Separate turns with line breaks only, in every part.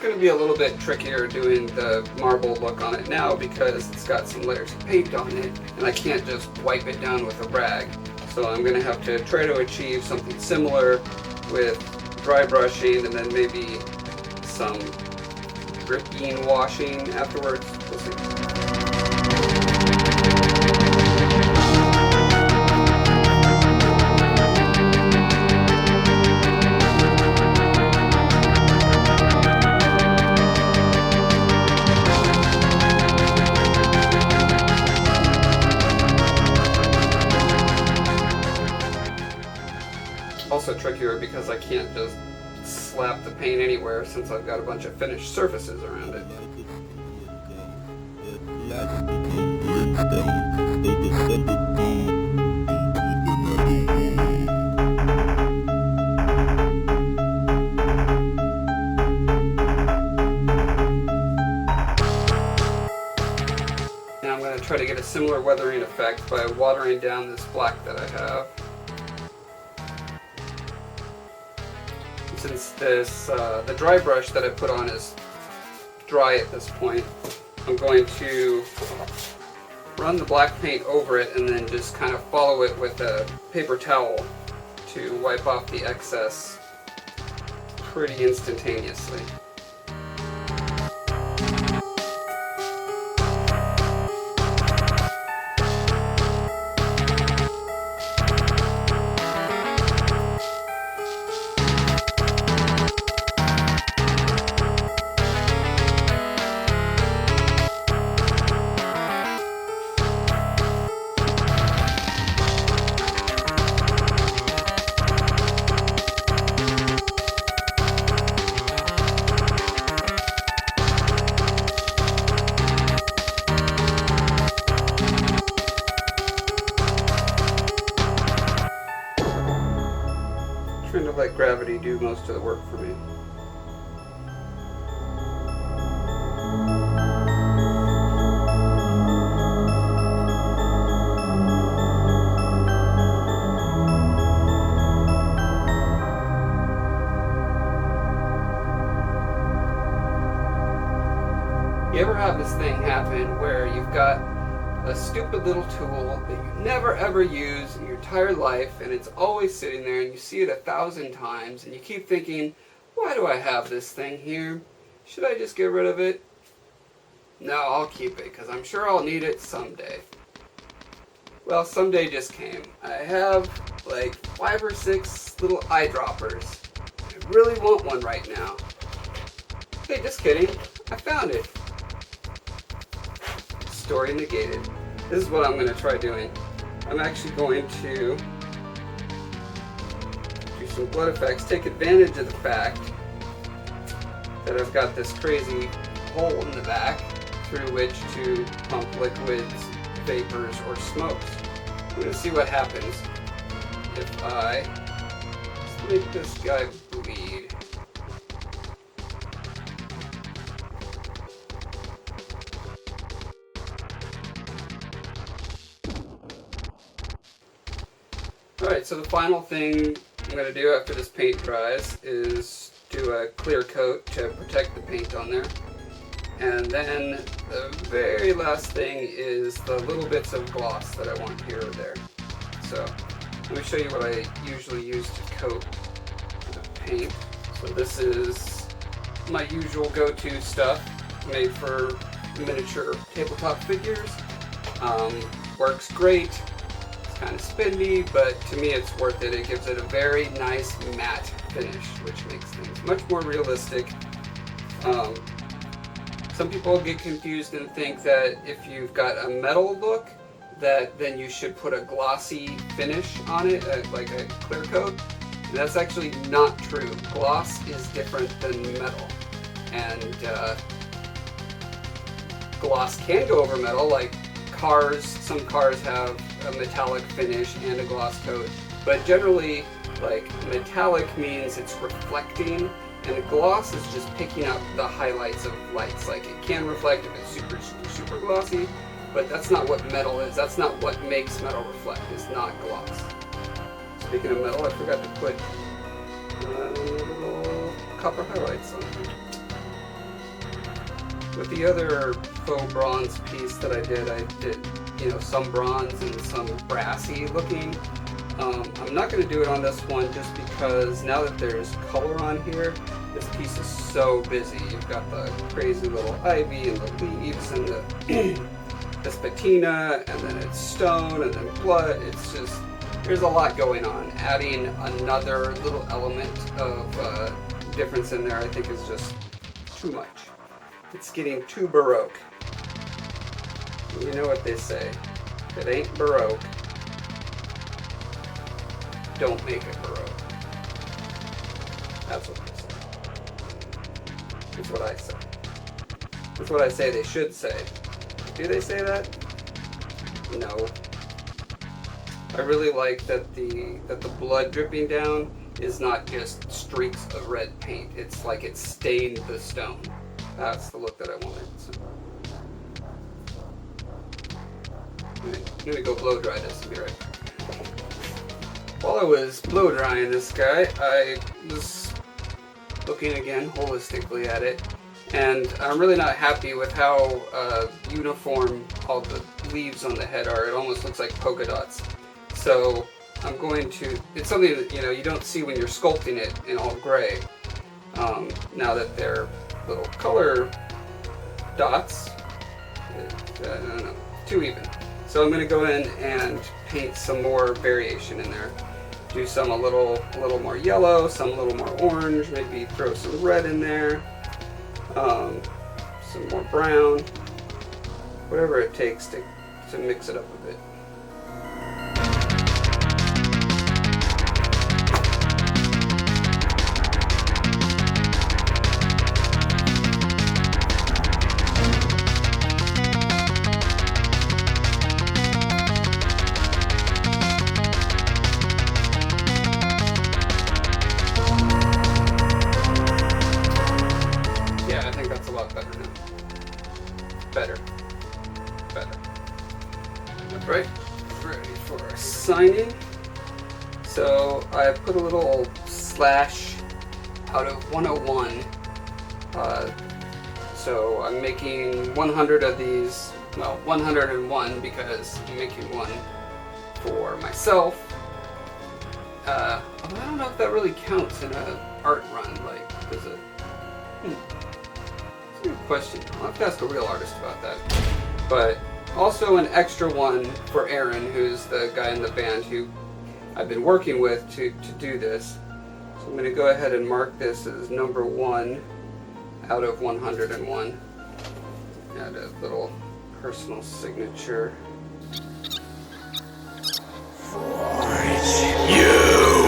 going to be a little bit trickier doing the marble look on it now because it's got some layers of paint on it and I can't just wipe it down with a rag. So I'm going to have to try to achieve something similar with dry brushing and then maybe some dripping washing afterwards. We'll see. Also trickier because I can't just slap the paint anywhere since I've got a bunch of finished surfaces around it. Now I'm going to try to get a similar weathering effect by watering down this black that I have. Since this, the dry brush that I put on is dry at this point, I'm going to run the black paint over it and then just kind of follow it with a paper towel to wipe off the excess pretty instantaneously. Trying to let gravity do most of the work for me. You ever have this thing happen where you've got a stupid little tool that you never ever use in your entire life and it's always sitting there and you see it 1,000 times and you keep thinking, why do I have this thing here? Should I just get rid of it? No, I'll keep it because I'm sure I'll need it someday. Well, someday just came. I have like 5 or 6 little eyedroppers. I really want one right now. Hey, just kidding. I found it. Story negated. This is what I'm going to try doing. I'm actually going to do some blood effects, take advantage of the fact that I've got this crazy hole in the back through which to pump liquids, vapors, or smokes. I'm going to see what happens if I make this guy bleed. Alright, so the final thing I'm going to do after this paint dries is do a clear coat to protect the paint on there. And then the very last thing is the little bits of gloss that I want here or there. So let me show you what I usually use to coat the paint. So this is my usual go-to stuff made for miniature tabletop figures. Works great. Kind of spendy, but to me it's worth it. It gives it a very nice matte finish, which makes things much more realistic. Some people get confused and think that if you've got a metal look, that then you should put a glossy finish on it, like a clear coat. And that's actually not true. Gloss is different than metal, and gloss can go over metal, like cars. Some cars have a metallic finish and a gloss coat, but generally, like, metallic means it's reflecting, and gloss is just picking up the highlights of lights. Like, it can reflect if it's super glossy, but that's not what metal is. That's not what makes metal reflect. It's not gloss. Speaking of metal, I forgot to put little copper highlights on it. With the other faux bronze piece that I did, you know, some bronze and some brassy looking. I'm not going to do it on this one just because now that there's color on here, this piece is so busy. You've got the crazy little ivy and the leaves and the this patina, and then it's stone and then blood. It's just, there's a lot going on. Adding another little element of difference in there I think is just too much. It's getting too Baroque. You know what they say, if it ain't Baroque, don't make it Baroque. That's what they say. That's what I say. That's what I say they should say. Do they say that? No. I really like that the blood dripping down is not just streaks of red paint. It's like it stained the stone. That's the look that I wanted. So. I'm gonna go blow dry this and be right back. While I was blow drying this guy, I was looking again holistically at it, and I'm really not happy with how uniform all the leaves on the head are. It almost looks like polka dots. So I'm going to, it's something that, you know, you don't see when you're sculpting it in all gray. Now that they're little color dots, I don't know, too even. So I'm going to go in and paint some more variation in there. Do some a little more yellow, some a little more orange, maybe throw some red in there, some more brown, whatever it takes to mix it up a bit. Right, ready for signing. So I put a little slash out of 101. So I'm making 100 of these, well, 101 because I'm making one for myself. I don't know if that really counts in an art run, like, does it? It's a good question. I'll have to ask a real artist about that. But also an extra one for Aaron, who's the guy in the band who I've been working with to do this. So I'm going to go ahead and mark this as number 1 out of 101. Add a little personal signature.
You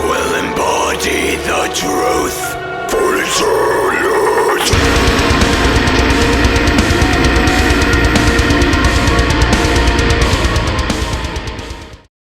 will embody the truth for eternity.